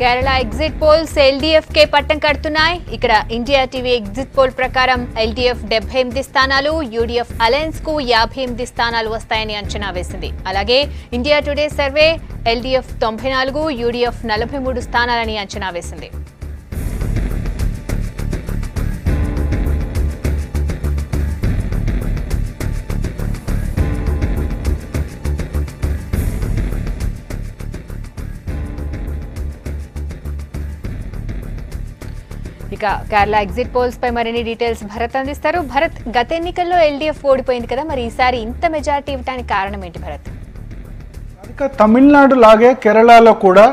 Kerala exit polls LDF కే పట్టం కడుతున్నాయి. ఇక్కడ India TV exit poll ప్రకారం ఎల్డీఎఫ్ 78 స్థానాలు, యూడీఎఫ్ అలయన్స్ కు 58 స్థానాలు వస్తాయని అంచనా వేసింది. అలాగే India today survey LDF 94, UDF 43 స్థానాలని అంచనా వేసింది. ఇక కేరళ ఎగ్జిట్ పోల్స్ పై మరిన్ని డీటెయిల్స్ భరత్ అందిస్తారు. భరత్, గత ఎన్నికల్లో ఎల్డీఎఫ్ ఓడిపోయింది కదా, మరి ఈసారి ఇంత మెజారిటీ ఇవ్వడానికి కారణం ఏంటి భరత్? ఇక తమిళనాడు లాగే కేరళలో కూడా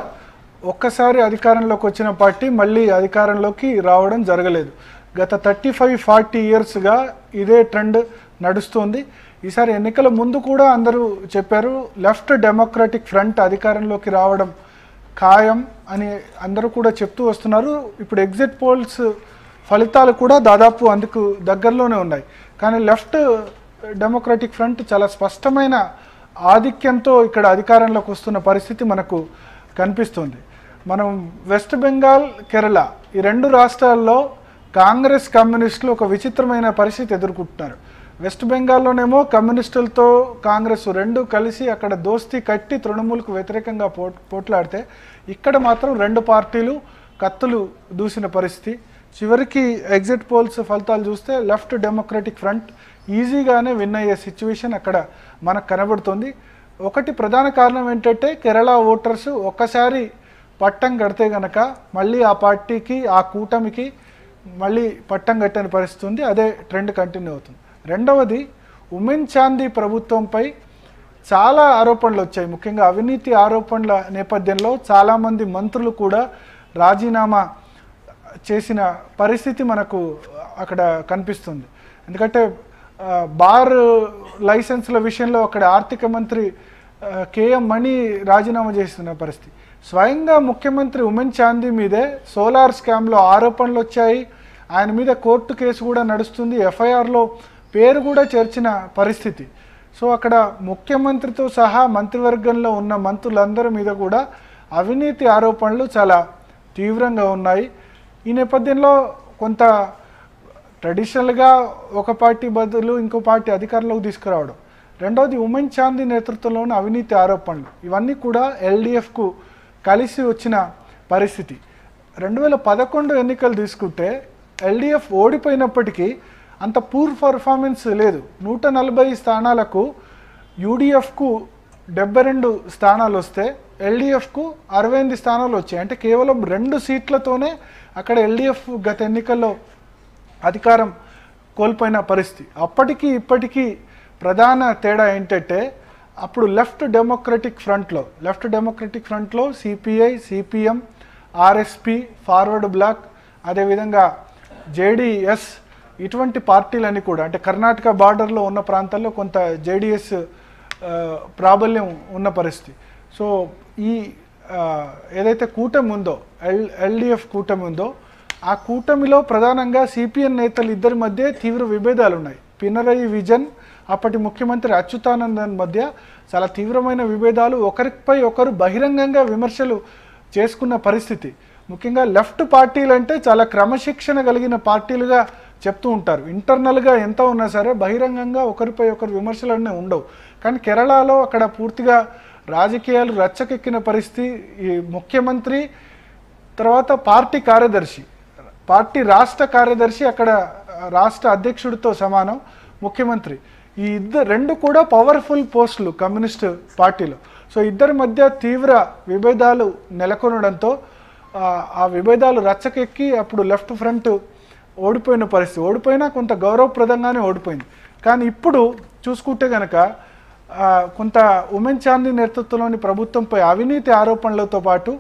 ఒక్కసారి అధికారంలోకి వచ్చిన పార్టీ మళ్ళీ అధికారంలోకి రావడం జరగలేదు. గత 35-40 ఇయర్స్గా ఇదే ట్రెండ్ నడుస్తుంది. ఈసారి ఎన్నికల ముందు కూడా అందరూ చెప్పారు లెఫ్ట్ డెమోక్రటిక్ ఫ్రంట్ అధికారంలోకి రావడం ఖాయం అని అందరూ కూడా చెప్తూ వస్తున్నారు. ఇప్పుడు ఎగ్జిట్ పోల్స్ ఫలితాలు కూడా దాదాపు అందుకు దగ్గరలోనే ఉన్నాయి. కానీ లెఫ్ట్ డెమోక్రటిక్ ఫ్రంట్ చాలా స్పష్టమైన ఆధిక్యంతో ఇక్కడ అధికారంలోకి వస్తున్న పరిస్థితి మనకు కనిపిస్తుంది. మనం వెస్ట్ బెంగాల్, కేరళ ఈ రెండు రాష్ట్రాల్లో కాంగ్రెస్ కమ్యూనిస్టులు ఒక విచిత్రమైన పరిస్థితి ఎదుర్కొంటున్నారు. వెస్ట్ బెంగాల్లోనేమో కమ్యూనిస్టులతో కాంగ్రెస్ రెండు కలిసి అక్కడ దోస్తీ కట్టి తృణమూల్కు వ్యతిరేకంగా పోట్లాడితే ఇక్కడ మాత్రం రెండు పార్టీలు కత్తులు దూసిన పరిస్థితి. చివరికి ఎగ్జిట్ పోల్స్ ఫలితాలు చూస్తే లెఫ్ట్ డెమోక్రటిక్ ఫ్రంట్ ఈజీగానే విన్ అయ్యే సిచ్యువేషన్ అక్కడ మనకు కనబడుతుంది. ఒకటి ప్రధాన కారణం ఏంటంటే కేరళ ఓటర్స్ ఒక్కసారి పట్టం కడితే గనక మళ్ళీ ఆ పార్టీకి, ఆ కూటమికి మళ్ళీ పట్టం కట్టని పరిస్థితి ఉంది. అదే ట్రెండ్ కంటిన్యూ అవుతుంది. రెండవది, ఉమెన్ చాందీ ప్రభుత్వంపై చాలా ఆరోపణలు వచ్చాయి. ముఖ్యంగా అవినీతి ఆరోపణల నేపథ్యంలో చాలామంది మంత్రులు కూడా రాజీనామా చేసిన పరిస్థితి మనకు అక్కడ కనిపిస్తుంది. ఎందుకంటే బార్ లైసెన్స్ల విషయంలో అక్కడ ఆర్థిక మంత్రి కేఎం మణి రాజీనామా చేస్తున్న పరిస్థితి. స్వయంగా ముఖ్యమంత్రి ఉమెన్ చాందీ మీదే సోలార్ స్కామ్లో ఆరోపణలు వచ్చాయి. ఆయన మీద కోర్టు కేసు కూడా నడుస్తుంది. ఎఫ్ఐఆర్లో పేరు కూడా చేర్చిన పరిస్థితి. సో అక్కడ ముఖ్యమంత్రితో సహా మంత్రివర్గంలో ఉన్న మంత్రులందరి మీద కూడా అవినీతి ఆరోపణలు చాలా తీవ్రంగా ఉన్నాయి. ఈ నేపథ్యంలో కొంత ట్రెడిషనల్గా ఒక పార్టీ బదులు ఇంకో పార్టీ అధికారంలోకి తీసుకురావడం, రెండవది ఉమెన్ చాందీ నేతృత్వంలోని అవినీతి ఆరోపణలు, ఇవన్నీ కూడా ఎల్డీఎఫ్కు కలిసి వచ్చిన పరిస్థితి. 2011 ఎన్నికలు తీసుకుంటే ఎల్డీఎఫ్ ఓడిపోయినప్పటికీ అంత పూర్ పర్ఫార్మెన్స్ లేదు. 140 స్థానాలకు యూడీఎఫ్కు 72 స్థానాలు వస్తే ఎల్డీఎఫ్కు 68 స్థానాలు వచ్చాయి. అంటే కేవలం 2 సీట్లతోనే అక్కడ ఎల్డీఎఫ్ గత ఎన్నికల్లో అధికారం కోల్పోయిన పరిస్థితి. అప్పటికి ఇప్పటికీ ప్రధాన తేడా ఏంటంటే అప్పుడు లెఫ్ట్ డెమోక్రటిక్ ఫ్రంట్లో CPI, CPM, RSP, forward bloc, అదేవిధంగా జేడీఎస్ ఇటువంటి పార్టీలన్నీ కూడా, అంటే కర్ణాటక బార్డర్లో ఉన్న ప్రాంతాల్లో కొంత జేడీఎస్ ప్రాబల్యం ఉన్న పరిస్థితి. సో ఈ ఏదైతే కూటమి ఉందో, ఎల్డీఎఫ్ కూటమి ఉందో, ఆ కూటమిలో ప్రధానంగా సిపిఎన్ నేతలు ఇద్దరి మధ్య తీవ్ర విభేదాలు ఉన్నాయి. పినరయి విజన్, అప్పటి ముఖ్యమంత్రి అచ్యుతానందన్ మధ్య చాలా తీవ్రమైన విభేదాలు, ఒకరిపై ఒకరు బహిరంగంగా విమర్శలు చేసుకున్న పరిస్థితి. ముఖ్యంగా లెఫ్ట్ పార్టీలు అంటే చాలా క్రమశిక్షణ కలిగిన పార్టీలుగా చెప్తూ ఉంటారు. ఇంటర్నల్గా ఎంత ఉన్నా సరే బహిరంగంగా ఒకరిపై ఒకరు విమర్శలన్నీ ఉండవు. కానీ కేరళలో అక్కడ పూర్తిగా రాజకీయాలు రచ్చకెక్కిన పరిస్థితి. ఈ ముఖ్యమంత్రి తర్వాత పార్టీ రాష్ట్ర కార్యదర్శి అక్కడ రాష్ట్ర అధ్యక్షుడితో సమానం ముఖ్యమంత్రి. ఈ రెండు కూడా పవర్ఫుల్ పోస్టులు కమ్యూనిస్ట్ పార్టీలో. సో ఇద్దరి మధ్య తీవ్ర విభేదాలు నెలకొనడంతో ఆ విభేదాలు రచ్చకెక్కి అప్పుడు లెఫ్ట్ ఫ్రంట్ ఓడిపోయిన పరిస్థితి. ఓడిపోయినా కొంత గౌరవప్రదంగానే ఓడిపోయింది. కానీ ఇప్పుడు చూసుకుంటే కనుక కొంత ఉమెన్ చాందీ నేతృత్వంలోని ప్రభుత్వంపై అవినీతి ఆరోపణలతో పాటు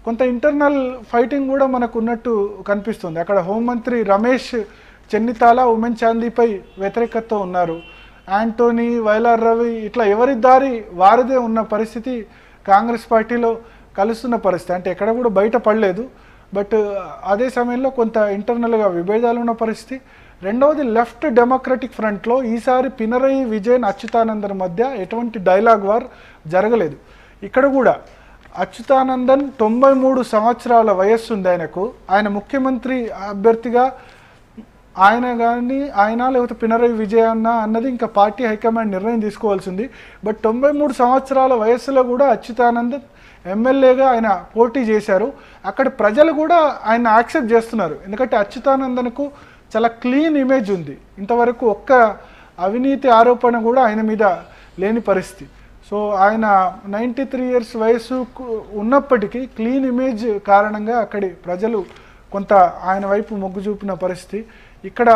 కొంత ఇంటర్నల్ ఫైటింగ్ కూడా మనకు ఉన్నట్టు కనిపిస్తుంది. అక్కడ హోంమంత్రి రమేష్ చెన్నితాల ఉమెన్ చాందీపై వ్యతిరేకతతో ఉన్నారు. యాంటోనీ, వైలార్ రవి ఇట్లా ఎవరి దారి వారిదే ఉన్న పరిస్థితి కాంగ్రెస్ పార్టీలో కలుస్తున్న పరిస్థితి. అంటే ఎక్కడ కూడా బయట పడలేదు. బట్ అదే సమయంలో కొంత ఇంటర్నల్గా విభేదాలు ఉన్న పరిస్థితి. రెండవది, లెఫ్ట్ డెమోక్రటిక్ ఫ్రంట్లో ఈసారి పినరయి విజయన్, అచ్యుతానందన్ మధ్య ఎటువంటి డైలాగ్ వార్ జరగలేదు. ఇక్కడ కూడా అచ్యుతానందన్ 93 సంవత్సరాల వయస్సు ఉంది ఆయనకు. ఆయన ముఖ్యమంత్రి అభ్యర్థిగా ఆయన లేకపోతే పినరయి విజయన్న అన్నది ఇంకా పార్టీ హైకమాండ్ నిర్ణయం తీసుకోవాల్సింది. బట్ 93 సంవత్సరాల వయస్సులో కూడా అచ్యుతానందన్ ఎమ్మెల్యేగా ఆయన పోటీ చేశారు. అక్కడ ప్రజలు కూడా ఆయన యాక్సెప్ట్ చేస్తున్నారు. ఎందుకంటే అచ్యుతానందన్కు చాలా క్లీన్ ఇమేజ్ ఉంది. ఇంతవరకు ఒక్క అవినీతి ఆరోపణ కూడా ఆయన మీద లేని పరిస్థితి. సో ఆయన 93 ఇయర్స్ వయసు ఉన్నప్పటికీ క్లీన్ ఇమేజ్ కారణంగా అక్కడి ప్రజలు కొంత ఆయన వైపు మొగ్గు చూపిన పరిస్థితి. ఇక్కడ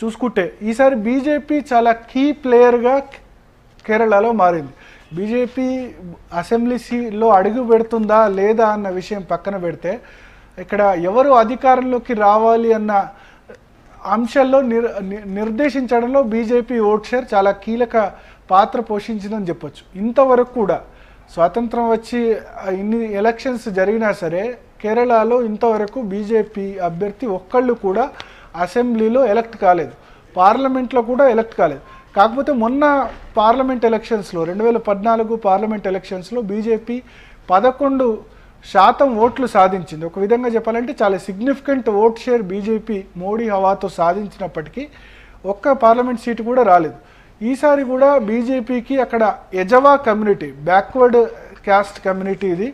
చూసుకుంటే ఈసారి బీజేపీ చాలా కీ ప్లేయర్గా కేరళలో మారింది. బీజేపీ అసెంబ్లీలో అడుగు పెడుతుందా లేదా అన్న విషయం పక్కన పెడితే ఇక్కడ ఎవరు అధికారంలోకి రావాలి అన్న అంశాల్లో నిర్దేశించడంలో బీజేపీ ఓట్ షేర్ చాలా కీలక పాత్ర పోషించిందని చెప్పొచ్చు. ఇంతవరకు కూడా స్వాతంత్రం వచ్చి ఇన్ని ఎలక్షన్స్ జరిగినా సరే కేరళలో ఇంతవరకు బీజేపీ అభ్యర్థి ఒక్కళ్ళు కూడా అసెంబ్లీలో ఎలక్ట్ కాలేదు, పార్లమెంట్లో కూడా ఎలక్ట్ కాలేదు. కాకపోతే మొన్న పార్లమెంట్ ఎలక్షన్స్లో 2014 పార్లమెంట్ ఎలక్షన్స్లో బీజేపీ 11% ఓట్లు సాధించింది. ఒక విధంగా చెప్పాలంటే చాలా significant vote share BJP Modi హవాతో సాధించినప్పటికీ ఒక్క పార్లమెంట్ సీటు కూడా రాలేదు. ఈసారి కూడా బీజేపీకి అక్కడ Ezhava community, backward caste community, ఇది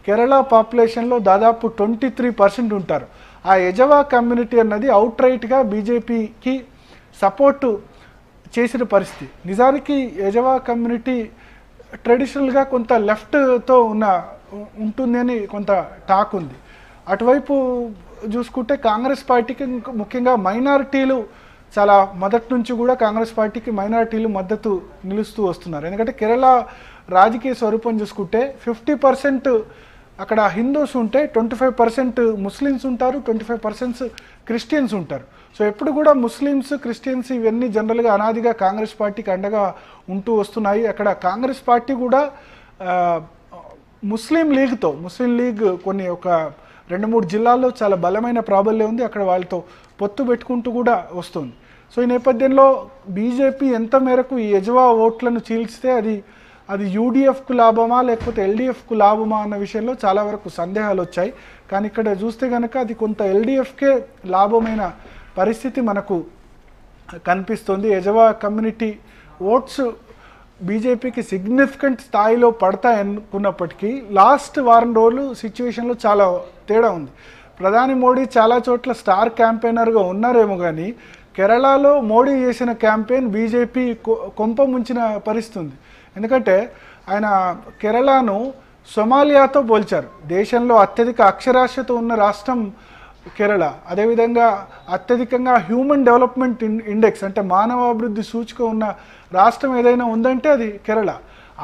కేరళ పాపులేషన్లో దాదాపు 23% ఉంటారు. ఆ ఎజవా కమ్యూనిటీ అన్నది అవుట్ రైట్గా బీజేపీకి సపోర్టు చేసిన పరిస్థితి. నిజానికి ఎజవా కమ్యూనిటీ ట్రెడిషనల్గా కొంత లెఫ్ట్తో ఉంటుంది అని కొంత టాక్ ఉంది. అటువైపు చూసుకుంటే కాంగ్రెస్ పార్టీకి ముఖ్యంగా మైనారిటీలు చాలా మొదటి నుంచి కూడా కాంగ్రెస్ పార్టీకి మైనారిటీలు మద్దతు నిలుస్తూ వస్తున్నారు. ఎందుకంటే కేరళ రాజకీయ స్వరూపం చూసుకుంటే 50% అక్కడ హిందూస్ ఉంటే 25% ముస్లిమ్స్ ఉంటారు, 25% క్రిస్టియన్స్ ఉంటారు. సో ఎప్పుడు కూడా ముస్లిమ్స్, క్రిస్టియన్స్ ఇవన్నీ జనరల్గా అనాదిగా కాంగ్రెస్ పార్టీకి అండగా ఉంటూ వస్తున్నాయి. అక్కడ కాంగ్రెస్ పార్టీ కూడా ముస్లిం లీగ్ కొన్ని ఒక 2-3 జిల్లాల్లో చాలా బలమైన ప్రాబల్యం ఉంది. అక్కడ వాళ్ళతో పొత్తు పెట్టుకుంటూ కూడా వస్తుంది. సో ఈ నేపథ్యంలో బీజేపీ ఎంత మేరకు ఈ ఎజవా ఓట్లను చీల్చితే అది యూడిఎఫ్కు లాభమా లేకపోతే ఎల్డిఎఫ్కు లాభమా అన్న విషయంలో చాలా వరకు సందేహాలు వచ్చాయి. కానీ ఇక్కడ చూస్తే కనుక అది కొంత ఎల్డిఎఫ్కే లాభమైన పరిస్థితి మనకు కనిపిస్తుంది. ఎజవా కమ్యూనిటీ ఓట్స్ బీజేపీకి సిగ్నిఫికెంట్ స్థాయిలో పడతాయనుకున్నప్పటికీ లాస్ట్ వారం రోజులు సిచ్యువేషన్లో చాలా తేడా ఉంది. ప్రధాని మోడీ చాలా చోట్ల స్టార్ క్యాంపెయినర్గా ఉన్నారేమో కానీ కేరళలో మోడీ చేసిన క్యాంపెయిన్ బీజేపీ కొంప ముంచిన పరిస్థితి ఉంది. ఎందుకంటే ఆయన కేరళను సొమాలియాతో పోల్చారు. దేశంలో అత్యధిక అక్షరాస్యత ఉన్న రాష్ట్రం కేరళ. అదేవిధంగా అత్యధికంగా హ్యూమన్ డెవలప్మెంట్ ఇండెక్స్ అంటే మానవాభివృద్ధి సూచిక ఉన్న రాష్ట్రం ఏదైనా ఉందంటే అది కేరళ.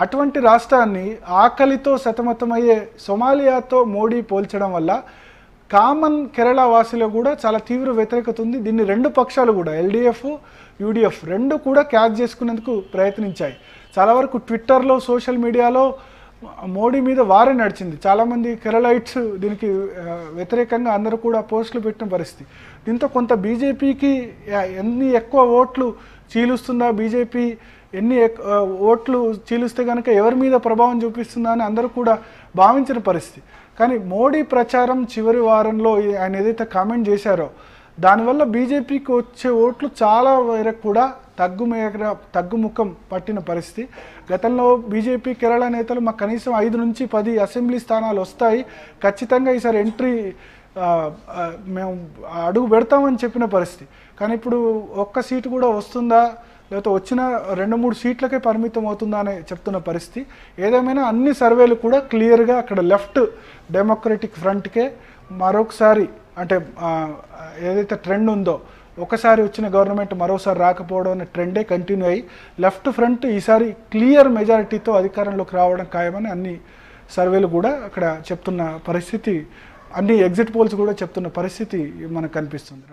అటువంటి రాష్ట్రాన్ని ఆకలితో సతమతమయ్యే సొమాలియాతో మోడీ పోల్చడం వల్ల కామన్ కేరళ వాసిలో కూడా చాలా తీవ్ర వ్యతిరేకత ఉంది. దీన్ని రెండు పక్షాలు కూడా ఎల్డిఎఫ్, యూడిఎఫ్ రెండు కూడా క్యాచ్ చేసుకునేందుకు ప్రయత్నించాయి. చాలా వరకు ట్విట్టర్లో, సోషల్ మీడియాలో మోడీ మీద వారే నడిచింది. చాలామంది కేరళైట్స్ దీనికి వ్యతిరేకంగా అందరూ కూడా పోస్టులు పెట్టిన పరిస్థితి. దీంతో కొంత బీజేపీకి ఎన్ని ఎక్కువ ఓట్లు చీలుస్తుందా, బీజేపీ ఎన్ని ఓట్లు చీలుస్తే కనుక ఎవరి మీద ప్రభావం చూపిస్తుందా అని అందరూ కూడా భావించిన పరిస్థితి. కానీ మోడీ ప్రచారం చివరి వారంలో ఆయన ఏదైతే కామెంట్ చేశారో దానివల్ల బీజేపీకి వచ్చే ఓట్లు చాలా వరకు కూడా తగ్గుముఖం పట్టిన పరిస్థితి. గతంలో బీజేపీ కేరళ నేతలు మాకు కనీసం 5 నుంచి 10 అసెంబ్లీ స్థానాలు వస్తాయి, ఖచ్చితంగా ఈసారి ఎంట్రీ మేము అడుగు పెడతామని చెప్పిన పరిస్థితి. కానీ ఇప్పుడు ఒక్క సీటు కూడా వస్తుందా లేకపోతే వచ్చిన 2-3 సీట్లకే పరిమితం అవుతుందా అని చెప్తున్న పరిస్థితి. ఏదేమైనా అన్ని సర్వేలు కూడా క్లియర్గా అక్కడ లెఫ్ట్ డెమోక్రటిక్ ఫ్రంట్కే మరొకసారి అంటే ఏదైతే ట్రెండ్ ఉందో ఒకసారి వచ్చిన గవర్నమెంట్ మరోసారి రాకపోవడం అనే ట్రెండే కంటిన్యూ అయ్యి లెఫ్ట్ ఫ్రంట్ ఈసారి క్లియర్ మెజారిటీతో అధికారంలోకి రావడం ఖాయమని అన్ని సర్వేలు కూడా అక్కడ చెప్తున్న పరిస్థితి, అన్ని ఎగ్జిట్ పోల్స్ కూడా చెప్తున్న పరిస్థితి మనకు కనిపిస్తుంది.